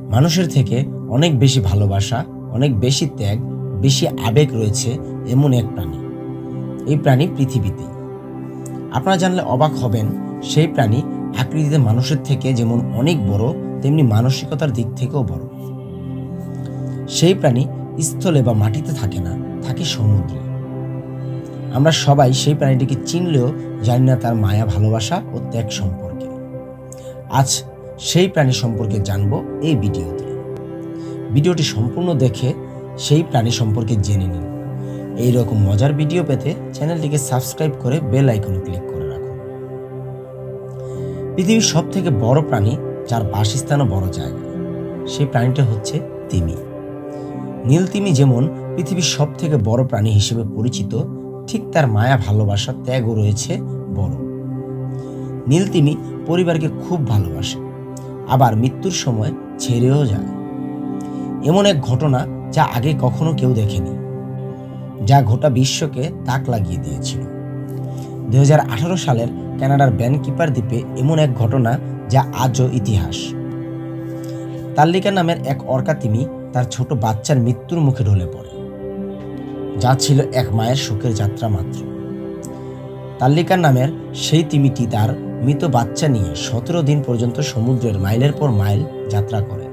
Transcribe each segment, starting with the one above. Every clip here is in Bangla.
মানুষের থেকে অনেক বেশি ভালোবাসা, অনেক বেশি ত্যাগ, বেশি আবেগ রয়েছে এমন এক প্রাণী। এই প্রাণী পৃথিবীতেই। আপনারা জানলে অবাক হবেন, সেই প্রাণী আকৃতিতে মানুষের থেকে যেমন অনেক বড়, তেমনি মানসিকতার দিক থেকেও বড়। সেই প্রাণী স্থলে বা মাটিতে থাকে না, থাকে সমুদ্রে। আমরা সবাই সেই প্রাণীটিকে চিনলেও জানি না তার মায়া, ভালোবাসা ও ত্যাগ সম্পর্কে। আজ সেই প্রাণী সম্পর্কে জানব এই ভিডিওতে। ভিডিওটি সম্পূর্ণ দেখে সেই প্রাণী সম্পর্কে জেনে নিন। এই রকম মজার ভিডিও পেতে চ্যানেলটিকে সাবস্ক্রাইব করে বেল আইকনে ক্লিক করে রাখুন। পৃথিবীর সব থেকে বড় প্রাণী, যার বাসস্থানও বড় জায়গা, সেই প্রাণীটা হচ্ছে তিমি। নীল তিমি যেমন পৃথিবীর সব থেকে বড় প্রাণী হিসেবে পরিচিত, ঠিক তার মায়া, ভালোবাসা, ত্যাগও রয়েছে বড়। নীল তিমি পরিবারকে খুব ভালোবাসে, আবার মৃত্যুর সময় ছেড়েও যায়। এমন এক ঘটনা যা আগে কখনো কেউ দেখেনি, যা গোটা বিশ্বকে তাক লাগিয়ে দিয়েছিল। 2018 সালের কানাডার ভ্যানকুভার দ্বীপে এমন এক ঘটনা যা আজও ইতিহাস। তাল্লিকা নামের এক অর্কা তিমি তার ছোট বাচ্চার মৃত্যুর মুখে ঢলে পড়ে, যা ছিল এক মায়ের শোকের যাত্রা মাত্র। তাল্লিকা নামের সেই তিমিটি তার মৃত বাচ্চা নিয়ে 17 দিন পর্যন্ত সমুদ্রের মাইলের পর মাইল যাত্রা করে।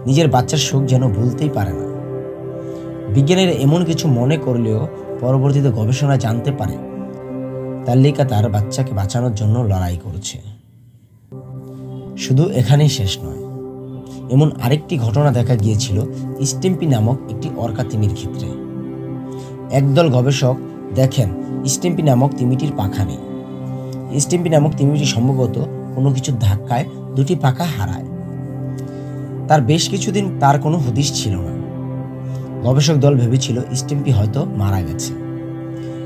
নিজের বাচ্চার শোক যেন ভুলতেই পারে না। বিজ্ঞানীরা এমন কিছু মনে করলেও পরবর্তীতে গবেষণায় জানতে পারে তাল্লিকা তার বাচ্চাকে বাঁচানোর জন্য লড়াই করছে। শুধু এখানেই শেষ নয়, এমন আরেকটি ঘটনা দেখা গিয়েছিল স্টিম্পি নামক একটি অর্কা তিমির ক্ষেত্রে। একদল গবেষক দেখেন স্টিম্পি নামক তিমিটির পাখা নেই। স্টিম্পি নামক তিমিটি সম্ভবত কোনো কিছুর ধাক্কায় দুটি পাখা হারায়। তার বেশ কিছুদিন তার কোনো হদিশ ছিল না। গবেষক দল ভেবেছিল স্টিম্পি হয়তো মারা গেছে।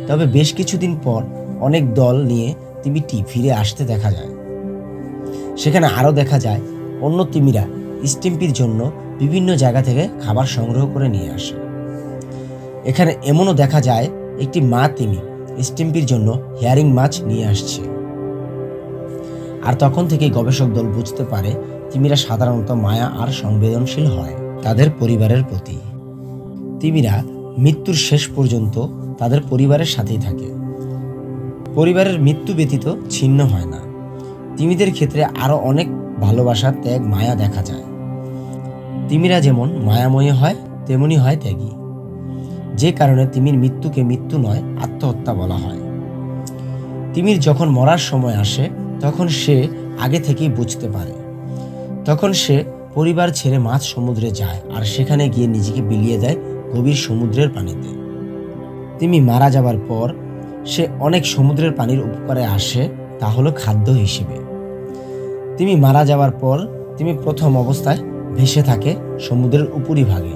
তবে বেশ কিছুদিন পর অনেক দল নিয়ে তিমিটি ফিরে আসতে দেখা যায়। সেখানে আরও দেখা যায় অন্য তিমিরা স্টিম্পির জন্য বিভিন্ন জায়গা থেকে খাবার সংগ্রহ করে নিয়ে আসে। এখানে এমনও দেখা যায় একটি মা তিমি স্টিম্পির জন্য হেয়ারিং মাছ নিয়ে আসছে। আর তখন থেকেই গবেষক দল বুঝতে পারে তিমিরা সাধারণত মায়া আর সংবেদনশীল হয় তাদের পরিবারের প্রতি। তিমিরা মৃত্যুর শেষ পর্যন্ত তাদের পরিবারের সাথেই থাকে। পরিবারের মৃত্যু ব্যতীত ছিন্ন হয় না। তিমিদের ক্ষেত্রে আরও অনেক ভালোবাসা, ত্যাগ, মায়া দেখা যায়। তিমিরা যেমন মায়াময়ী হয়, তেমনি হয় ত্যাগী। যে কারণে তিমির মৃত্যুকে মৃত্যু নয়, আত্মহত্যা বলা হয়। তিমির যখন মরার সময় আসে, তখন সে আগে থেকেই বুঝতে পারে। তখন সে পরিবার ছেড়ে মাঝ সমুদ্রে যায় আর সেখানে গিয়ে নিজেকে বিলিয়ে দেয় গভীর সমুদ্রের পানিতে। তিমি মারা যাবার পর সে অনেক সমুদ্রের পানির উপকারে আসে, তা হলো খাদ্য হিসেবে। তিমি মারা যাওয়ার পর তিমি প্রথম অবস্থায় ভেসে থাকে সমুদ্রের উপরিভাগে।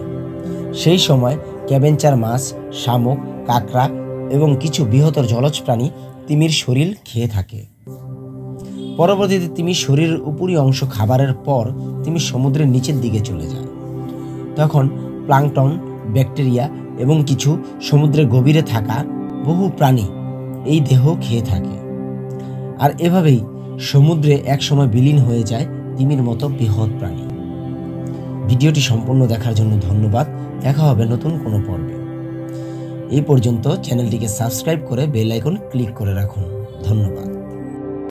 সেই সময় ক্যাবেঞ্চার মাছ, শামুক, কাঁকড়া এবং কিছু বৃহত্তর জলজ প্রাণী তিমির শরীর খেয়ে থাকে। পরবর্তীতে তিমির শরীরের উপরি অংশ খাবারের পর তিমি সমুদ্রের নিচের দিকে চলে যায়। তখন প্লাঙ্কটন, ব্যাকটেরিয়া এবং কিছু সমুদ্রের গভীরে থাকা বহু প্রাণী এই দেহ খেয়ে থাকে। আর এভাবেই সমুদ্রে একসময় বিলীন হয়ে যায় তিমির মতো বৃহৎ প্রাণী। ভিডিওটি সম্পূর্ণ দেখার জন্য ধন্যবাদ। দেখা হবে নতুন কোনো পর্বে। এই পর্যন্ত চ্যানেলটিকে সাবস্ক্রাইব করে বেল আইকন ক্লিক করে রাখুন। ধন্যবাদ।